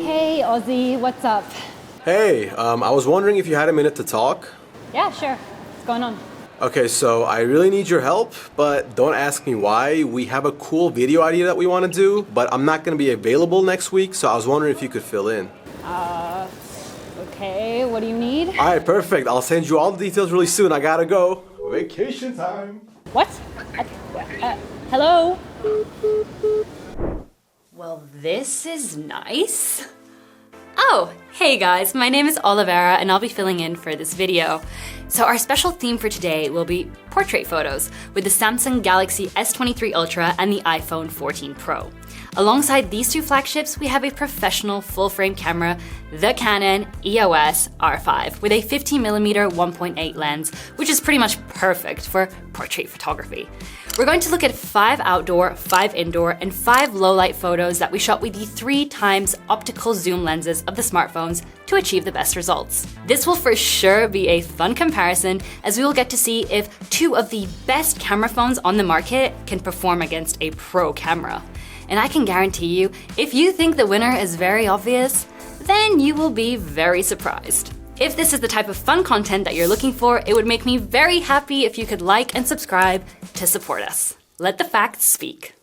Hey Ozzy, what's up? Hey, I was wondering if you had a minute to talk. Yeah, sure. What's going on? Okay, so I really need your help, but don't ask me why. We have a cool video idea that we want to do, but I'm not going to be available next week, so I was wondering if you could fill in. Okay, what do you need? Alright, perfect. I'll send you all the details really soon. I gotta go. Vacation time. What? Hello? Well, this is nice. Oh, hey guys, my name is Olivera and I'll be filling in for this video. So our special theme for today will be portrait photos with the Samsung Galaxy S23 Ultra and the iPhone 14 Pro. Alongside these two flagships, we have a professional full-frame camera, the Canon EOS R5, with a 50mm 1.8 lens, which is pretty much perfect for portrait photography. We're going to look at 5 outdoor, 5 indoor, and 5 low-light photos that we shot with the 3x optical zoom lenses of the smartphones to achieve the best results. This will for sure be a fun comparison, as we will get to see if 2 of the best camera phones on the market can perform against a pro camera. And I can guarantee you, if you think the winner is very obvious, then you will be very surprised. If this is the type of fun content that you're looking for, it would make me very happy if you could like and subscribe to support us. Let the facts speak.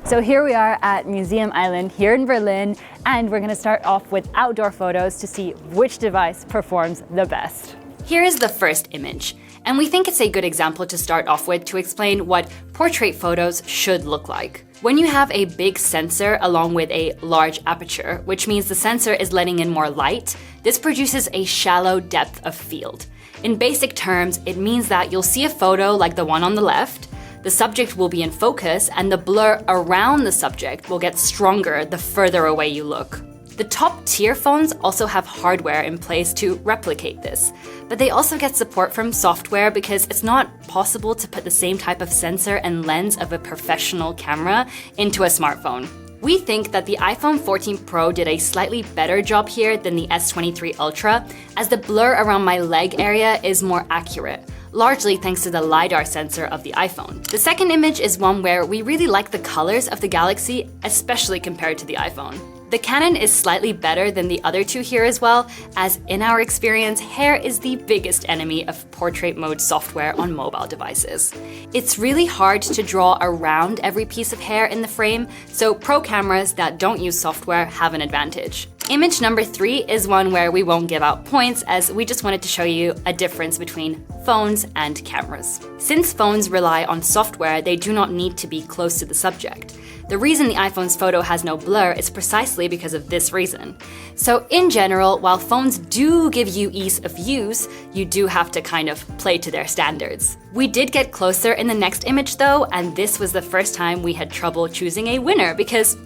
So here we are at Museum Island here in Berlin, and we're gonna start off with outdoor photos to see which device performs the best. Here is the first image, and we think it's a good example to start off with to explain what portrait photos should look like. When you have a big sensor along with a large aperture, which means the sensor is letting in more light, this produces a shallow depth of field. In basic terms, it means that you'll see a photo like the one on the left, the subject will be in focus, and the blur around the subject will get stronger the further away you look. The top tier phones also have hardware in place to replicate this, but they also get support from software because it's not possible to put the same type of sensor and lens of a professional camera into a smartphone. We think that the iPhone 14 Pro did a slightly better job here than the S23 Ultra, as the blur around my leg area is more accurate, largely thanks to the LiDAR sensor of the iPhone. The second image is one where we really like the colors of the Galaxy, especially compared to the iPhone. The Canon is slightly better than the other two here as well, as in our experience, hair is the biggest enemy of portrait mode software on mobile devices. It's really hard to draw around every piece of hair in the frame, so pro cameras that don't use software have an advantage. Image number 3 is one where we won't give out points, as we just wanted to show you a difference between phones and cameras. Since phones rely on software, they do not need to be close to the subject. The reason the iPhone's photo has no blur is precisely because of this reason. So in general, while phones do give you ease of use, you do have to kind of play to their standards. We did get closer in the next image though, and this was the first time we had trouble choosing a winner because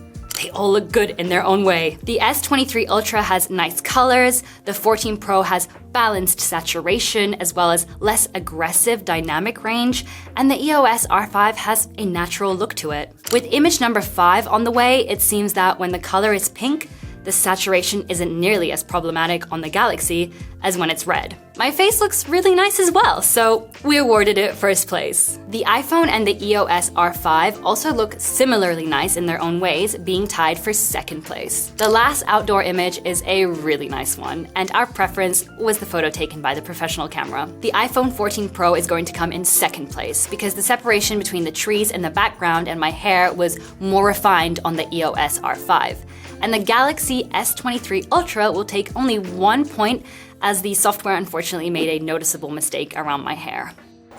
they all look good in their own way. The S23 Ultra has nice colors, the 14 Pro has balanced saturation as well as less aggressive dynamic range, and the EOS R5 has a natural look to it. With image number 5 on the way, it seems that when the color is pink, the saturation isn't nearly as problematic on the Galaxy as when it's red. My face looks really nice as well, so we awarded it first place. The iPhone and the EOS R5 also look similarly nice in their own ways, being tied for second place. The last outdoor image is a really nice one, and our preference was the photo taken by the professional camera. The iPhone 14 Pro is going to come in second place because the separation between the trees in the background and my hair was more refined on the EOS R5. And the Galaxy S23 Ultra will take only 1 point, as the software unfortunately made a noticeable mistake around my hair.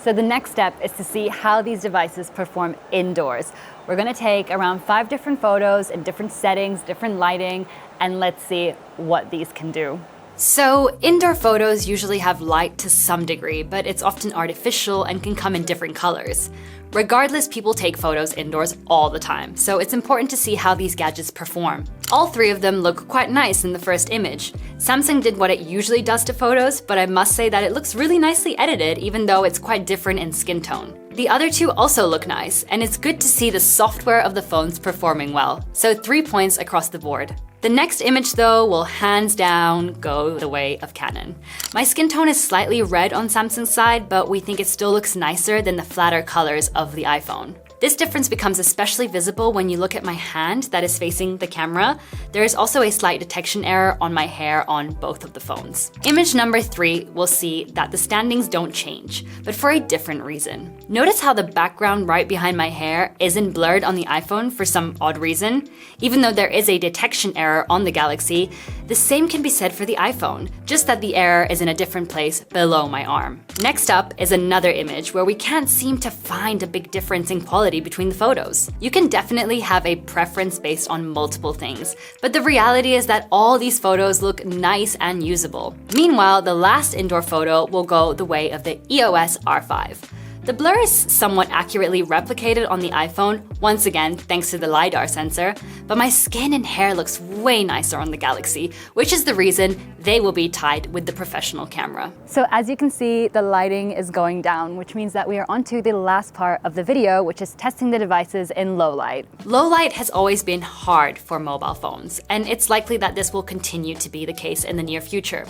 So the next step is to see how these devices perform indoors. We're gonna take around 5 different photos in different settings, different lighting, and let's see what these can do. So indoor photos usually have light to some degree, but it's often artificial and can come in different colors. Regardless, people take photos indoors all the time, so it's important to see how these gadgets perform. All 3 of them look quite nice in the first image. Samsung did what it usually does to photos, but I must say that it looks really nicely edited, even though it's quite different in skin tone. The other 2 also look nice, and it's good to see the software of the phones performing well, so 3 points across the board. The next image though will hands down go the way of Canon. My skin tone is slightly red on Samsung's side, but we think it still looks nicer than the flatter colors of the iPhone. This difference becomes especially visible when you look at my hand that is facing the camera. There is also a slight detection error on my hair on both of the phones. Image number 3 will see that the standings don't change, but for a different reason. Notice how the background right behind my hair isn't blurred on the iPhone for some odd reason. Even though there is a detection error on the Galaxy, the same can be said for the iPhone, just that the error is in a different place below my arm. Next up is another image where we can't seem to find a big difference in quality between the photos. You can definitely have a preference based on multiple things, but the reality is that all these photos look nice and usable. Meanwhile, the last indoor photo will go the way of the EOS R5. The blur is somewhat accurately replicated on the iPhone, once again thanks to the LiDAR sensor, but my skin and hair looks way nicer on the Galaxy, which is the reason they will be tied with the professional camera. So as you can see, the lighting is going down, which means that we are onto the last part of the video, which is testing the devices in low light. Low light has always been hard for mobile phones, and it's likely that this will continue to be the case in the near future.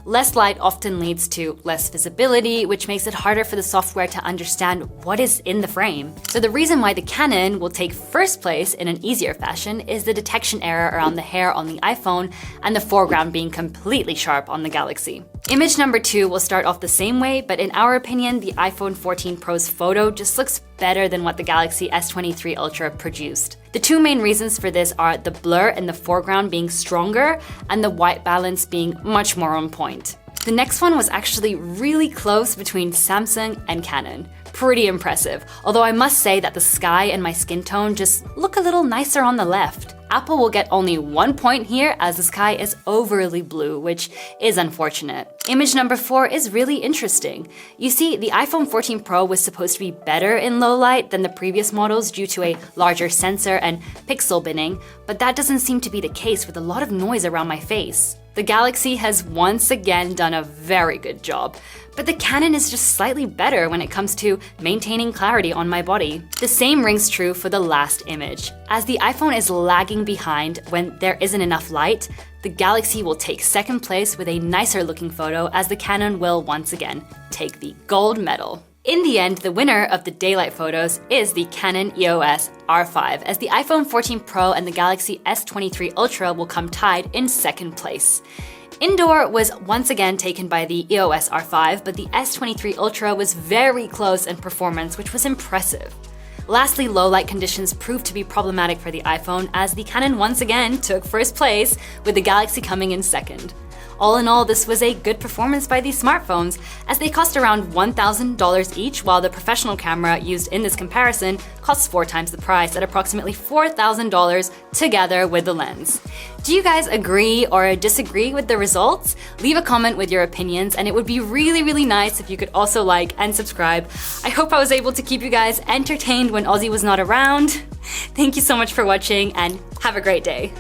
Less light often leads to less visibility, which makes it harder for the software to understand what is in the frame. So the reason why the Canon will take first place in an easier fashion is the detection error around the hair on the iPhone and the foreground being completely sharp on the Galaxy. Image number 2 will start off the same way, but in our opinion, the iPhone 14 Pro's photo just looks better than what the Galaxy S23 Ultra produced. The two main reasons for this are the blur in the foreground being stronger and the white balance being much more on point. The next one was actually really close between Samsung and Canon. Pretty impressive, although I must say that the sky and my skin tone just look a little nicer on the left. Apple will get only 1 point here as the sky is overly blue, which is unfortunate. Image number 4 is really interesting. You see, the iPhone 14 Pro was supposed to be better in low light than the previous models due to a larger sensor and pixel binning, but that doesn't seem to be the case with a lot of noise around my face. The Galaxy has once again done a very good job, but the Canon is just slightly better when it comes to maintaining clarity on my body. The same rings true for the last image. As the iPhone is lagging behind when there isn't enough light, the Galaxy will take second place with a nicer looking photo as the Canon will once again take the gold medal. In the end, the winner of the daylight photos is the Canon EOS R5, as the iPhone 14 Pro and the Galaxy S23 Ultra will come tied in second place. Indoor was once again taken by the EOS R5, but the S23 Ultra was very close in performance, which was impressive. Lastly, low light conditions proved to be problematic for the iPhone, as the Canon once again took first place, with the Galaxy coming in second. All in all, this was a good performance by these smartphones, as they cost around $1,000 each, while the professional camera used in this comparison costs 4 times the price at approximately $4,000 together with the lens. Do you guys agree or disagree with the results? Leave a comment with your opinions, and it would be really nice if you could also like and subscribe. I hope I was able to keep you guys entertained when Ozzy was not around. Thank you so much for watching, and have a great day.